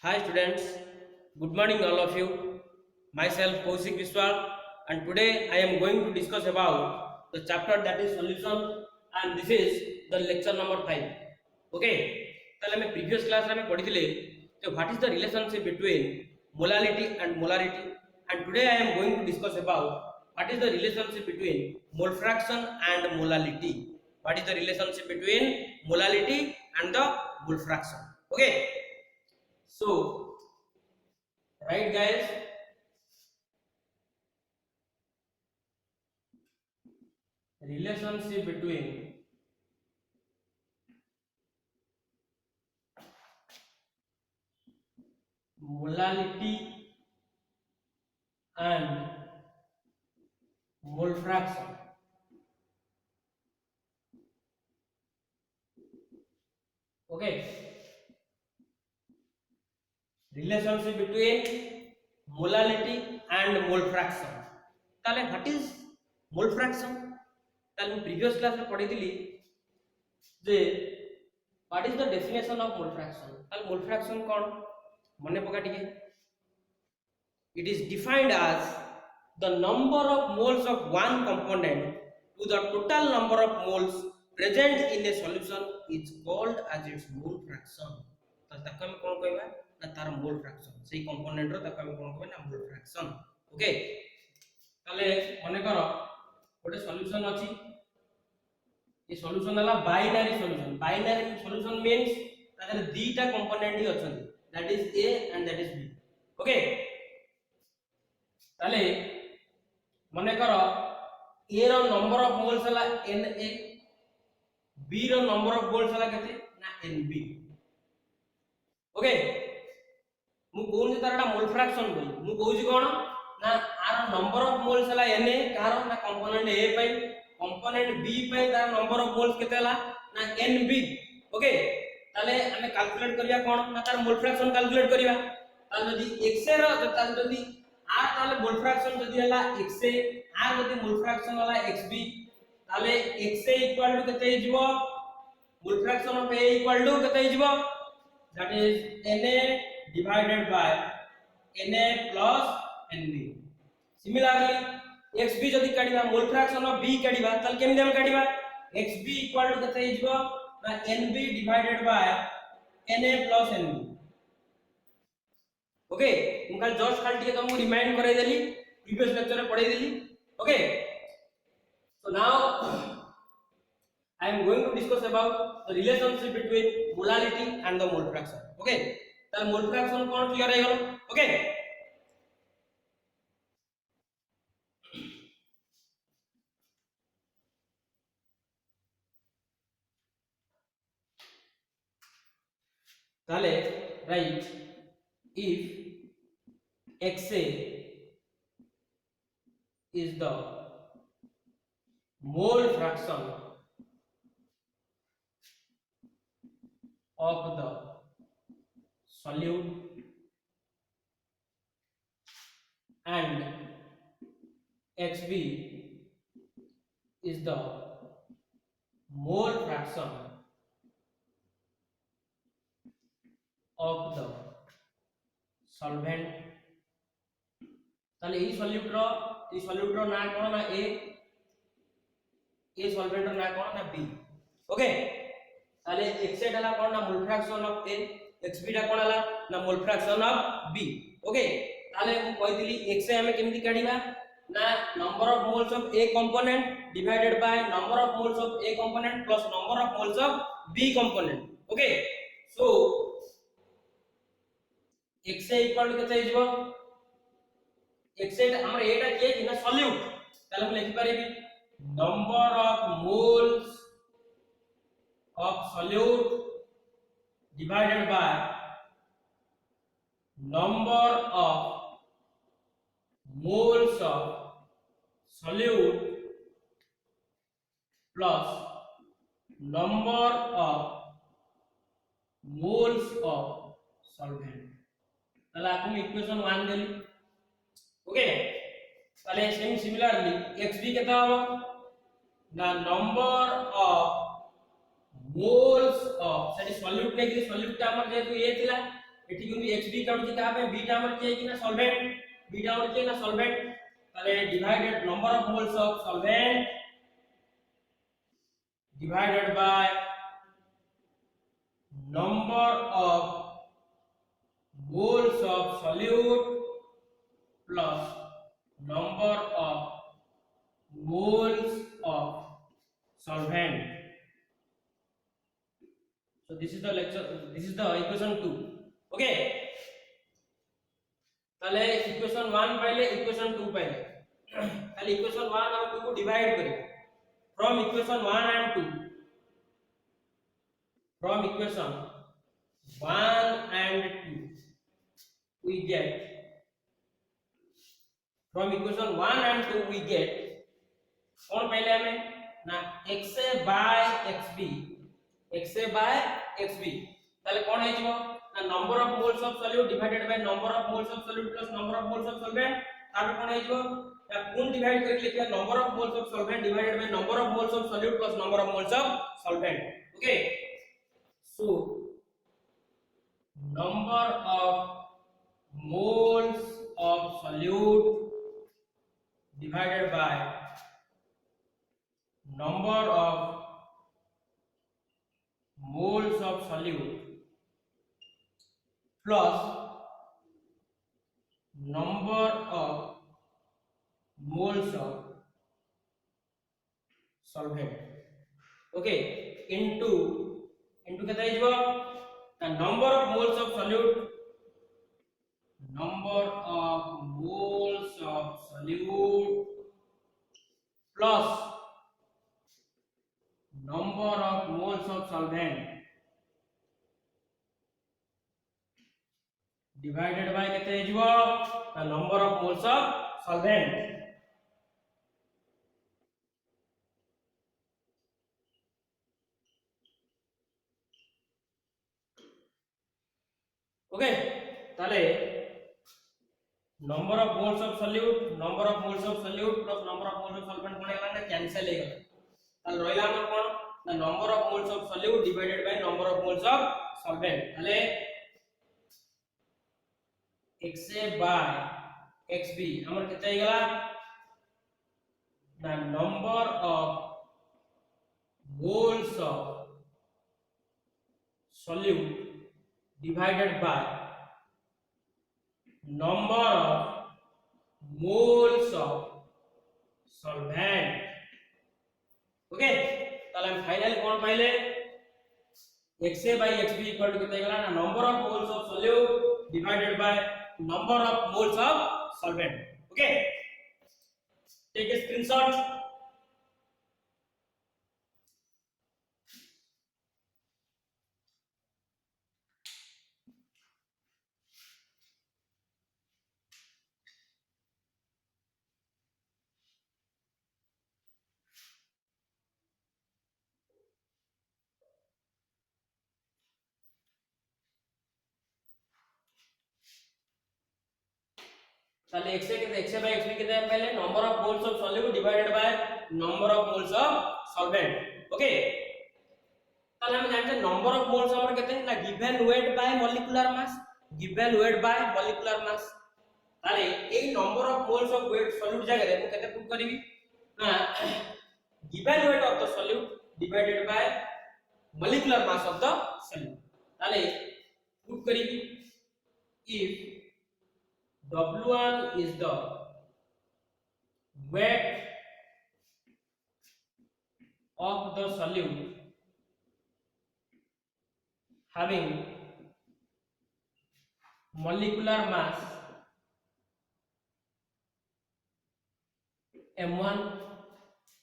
Hi students, good morning all of you. Myself Kausik and today I am going to discuss about the chapter that is solution and this is the lecture number 5. Okay, ताले मैं previous class में पढ़ी थी तो what is the relationship between molality and molarity and today I am going to discuss about what is the relationship between mole fraction and molality. What is the relationship between molality and the mole fraction? Okay. So, right guys, relationship between molality and mole fraction. Okay, relationship between molality and mole fraction. ताले what is mole fraction? ताले मैं previous class में पढ़ी थी जे what is the definition of mole fraction? ताले mole fraction कौन? मने पका टिके. It is defined as the number of moles of one component to the total number of moles present in a solution is called as its mole fraction. तो तक हम कौन कहबा ना तार mole fraction सेही component रो तक हम कौन कहबा ना mole fraction. ओके ताले मने करो गोटे सॉल्यूशन अछि ये सॉल्यूशन हला binary solution. Binary solution means तारे दुईटा कंपोनेंट ही अछंती that is a and that is b. Okay ताले मने करो a रो नंबर ऑफ मोल्स हला na, b रो नंबर ऑफ मोल्स हला केते ना nb. ओके मु कोन तारटा मोल फ्रैक्शन बोली मु कहूची कोन ना आर नंबर ऑफ मोल्स हला na कार ना कंपोनेंट a पई कंपोनेंट b पई तार नंबर ऑफ मोल्स केते हला ना nb. ओके ताले हमें कैलकुलेट करिया कोन ना तार मोल फ्रैक्शन कैलकुलेट करिया ताल जदी xa रो ताल जदी आर ताले मोल फ्रैक्शन जदी हला xa आर जदी मोल फ्रैक्शन हला xb ताले xa इक्वल टू केते हिजबो mole fraction of a equal to केते हिजबो that is na divided by na plus nb. Similarly xb जदी काढिबा मोल फ्रैक्शन ऑफ b काढिबा ताल केमि हम काढिबा xb इक्वल टू केते हिजबो ना nb divided by na plus nb. Okay मु काल जस्ट खाली टिके तुमको रिमाइंड कराई देली प्रीवियस लेक्चर में पढ़ाई देली. Okay so now I am going to discuss about the relationship between molality and the mole fraction. Okay तार mole fraction कोन क्लियर है गलो. ओके ताले right if xa is the mole fraction of the solute and xb is the mole fraction of the solvent ताले ई solute रो ना कोन ना a solvent रो ना कोन ना B. Okay ताले xa डाला कोन ना mole fraction of a xb डा कोन हला ना mole fraction of b. Okay ताले हम कहितली xa हमें केमि काढिबा ना number of moles of a component divided by number of moles of a component plus number of moles of b component. Okay so xa equal to केते हिजबो xa हमर एटा के कि ना सॉल्यूट ताले हम लिखि परिबी number of moles of solute divided by number of moles of solute plus number of moles of solvent. ताले आपण इक्वेशन 1 देली. ओके ताले सेम सिमिलरली xb केता हो ना नंबर ऑफ मोल्स ऑफ सेटी सॉल्यूट ने कि सॉल्यूट टा हमर जेतु ए थिला एठी किंतु xb काढुची का पे b टा हमर के कि ना सॉल्वेंट b टा हमर के ना सॉल्वेंट ताले divided number of moles of solvent divided by number of moles of solute plus number of moles of solvent. So this is the lecture, this is the equation 2. Okay, তাহলে equation 1 পাইলে equation 2 পাইলে তাহলে equation 1 और 2 को divide करिए from equation 1 and 2. From equation 1 and 2 we get, from equation 1 and 2 we get कौन पहले हमें ना xa by xb, xa by xb ताले कौन है जो ना number of moles of solute divided by number of moles of solute plus number of moles of solvent ताले कौन है जो ना कौन डिवाइड करके लिखिए number of moles of solvent divided by number of moles of solute plus number of moles of solvent. Okay, so number of moles of solute divided by number of moles of solute plus number of moles of solvent. Okay, into कितना है जो the number of moles of solute, number of moles of solute plus number of moles of solvent divided by कितने है जो the number of moles of solvent. Okay, ताले number of moles of solute, number of moles of solute plus number of moles of solvent कोने करना cancel हो गया. ताले रोइला हमर कोन the number of moles of solute divided by number of moles of solvent. ताले xa by xb हमर कितना हो गया the number of moles of solute divided by number of moles of solvent. Okay, ताले हम फाइनल कौन पाइले xa by xb equal to कितना हो गया number of moles of solute divided by number of moles of solvent. Okay, take a screenshot. ताले xa कितना xa by xb कितना है पहले number of moles of solute divided by number of moles of solvent. Okay, ताले हम जानते हैं number of moles हमर कितने ना given weight by molecular mass, given weight by molecular mass. ताले ए number of moles of weight solute जगह रे मु केते प्रूव करिवि ना given weight of the solute divided by molecular mass of the solute. ताले prove करिवि if W1 is the weight of the solute having molecular mass m1,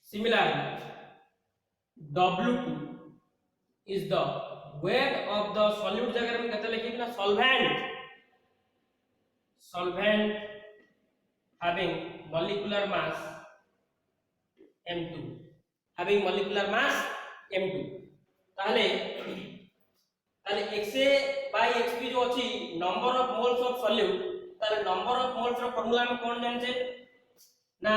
similarly W2 is the weight of the solute जगह में कहते लिखिए ना solvent having molecular mass m2, having molecular mass m2. ताले xa by xp जो अछि number of moles of solute, ताले number of moles रो फार्मूला में कोन जान छे ना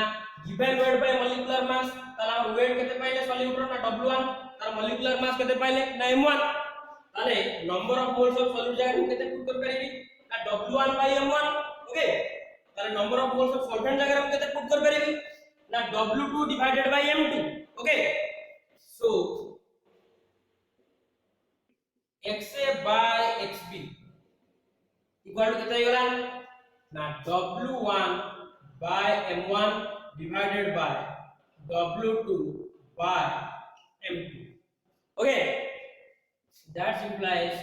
given weight by molecular mass. ताले हम weight केते पाइले solute रो ना w1 तार molecular mass केते पाइले ना m1. ताले number of moles of solute जगह हम केते पुट कर परिबी ना W1 by M1 ओके ताले number of moles of solvent जगह हम केते पुट कर परिबी ना W2 divided by M2 okay so XA by XB equal to कितना होगा ना W1 by M1 divided by W2 by M2 okay that implies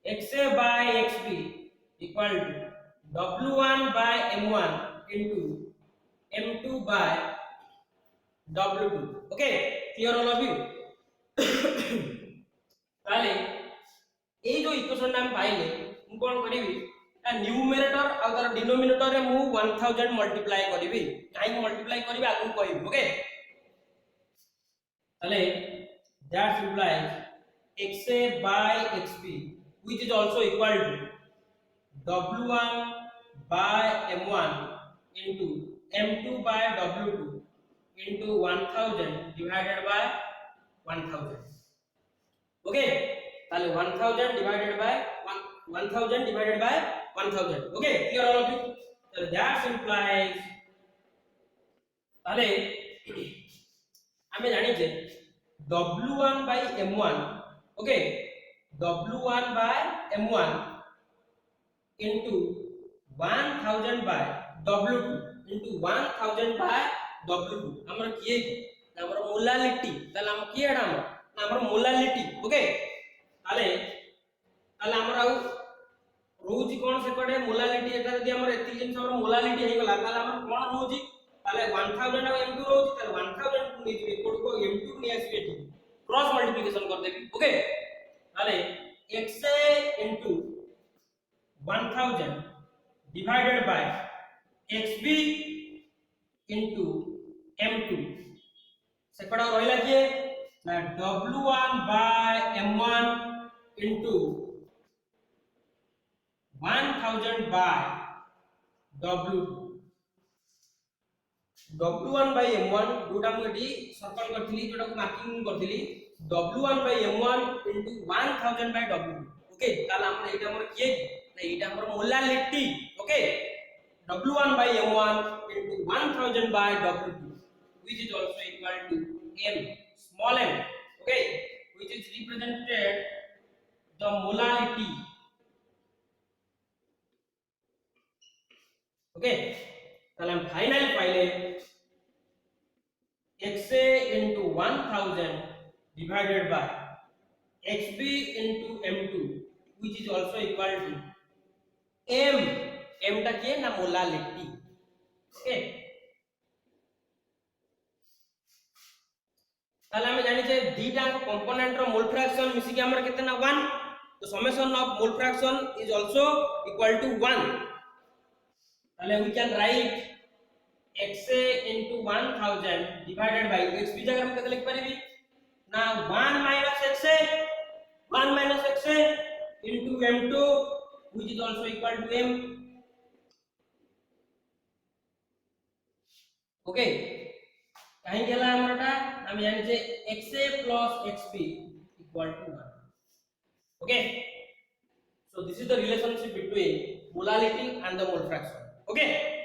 XA by XB equal to W1 by M1 into M2 by W2 okay clear all of you ताले এই जो equation हम पाइले मु कोन करिवि आ numerator आ तार डिनोमिनेटर रे मु 1000 multiply करिवि काई मल्टीप्लाई करिवि आगु कहिबि ओके ताले that implies XA by XB which is also equal to W1 by M1 into M2 by W2 into 1000 divided by 1000 okay ताले 1000 divided by 1000 divided by 1000 okay clear all of you so that implies ताले हमें जानी जे W1 by M1 okay W1 by M1 into 1000 by W2 into 1000 by W2 हमर किए हमर molality ताले हम किए एडा हमर मोलालिटी ओके ताले ताले हमर आउ रोजी कोन से कोडे मोलालिटी एटा जदी हमर एति जिंस हमर मोलालिटी हे गला ताले हमर कोन रोजी ताले 1000 और M2 रोजी ताले 1000 को नै दिबे कोड को M2 नै आसीबे एठी क्रॉस मल्टीप्लिकेशन कर देबी ओके ताले XA into 1000 divided by XB into M2 सेकड़ा रहिला किए ना W1 by M1 into 1000 by W2 W1 by M1 जोटा मु एटी सर्कल करथिली जोटा को मार्किंग करथिली W1 by M1 into 1000 by W2 okay ताला हमर एटा हमर किए ना एटा हमर molality okay W1 by M1 into 1000 by W2 which is also equal to M small m okay which is represented the molality okay ताला हम फाइनल पाइले XA into 1000 divided by XB into M2 which is also equal to M M टा किए ना molality okay ताला हम जानि जे दीटा component रो mole fraction मिसी के हमर केते ना 1 तो summation of mole fraction is also equal to 1 ताले we can write XA into 1000 divided by XB जगह हम केते लिख परिबी ना 1 minus XA into M2 which is also equal to M okay कहीं गेला हमरटा हम जानि जे XA plus XB equal to 1 okay so this is the relationship between molality and the mole fraction okay